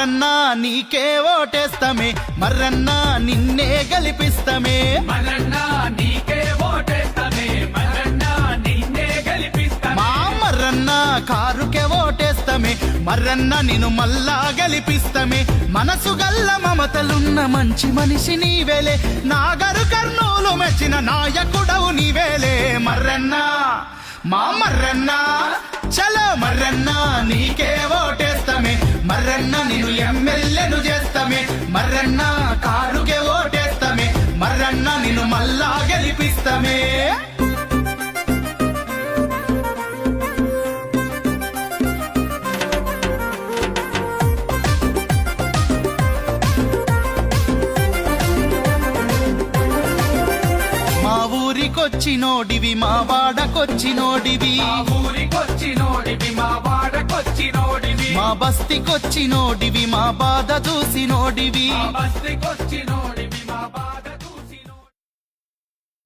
మర్రన్న నీకే ఓటేస్తమే, మర్రన్న నిన్నే గెలిపిస్తమే, మరన్న నీకే ఓటేస్తమే, మరన్న నిన్నే గెలిపిస్తమే. మా మర్రన్న కారుకే ఓటేస్తమే, మర్రన్న నిన్ను మళ్ళా గెలిపిస్తమే. మనసు గల్ల మమతలున్న మంచి మనిషి నీవేలే, నాగరు కర్నూలు మెచ్చిన నాయకుడవు నీవేలే. మర్రన్న మా మర్రన్న చలో మర్రన్న నీకే ఓటేస్తమే, మర్రన్న నిన్ను ఎమ్మెల్యేను చేస్తమే, మర్రన్న కారుకే ఓటేస్తమే, మర్రన్న నిన్ను మళ్ళా గెలిపిస్తమే. మా ఊరికొచ్చినోడివి, మా వాడకొచ్చినోడివి, మా ఊరికొచ్చినోడివి, మా వాడకొచ్చినోడివి, మా బస్తికొచ్చినోడివి, మా బాధ చూసినోడివి, మా బస్తికొచ్చినోడివి,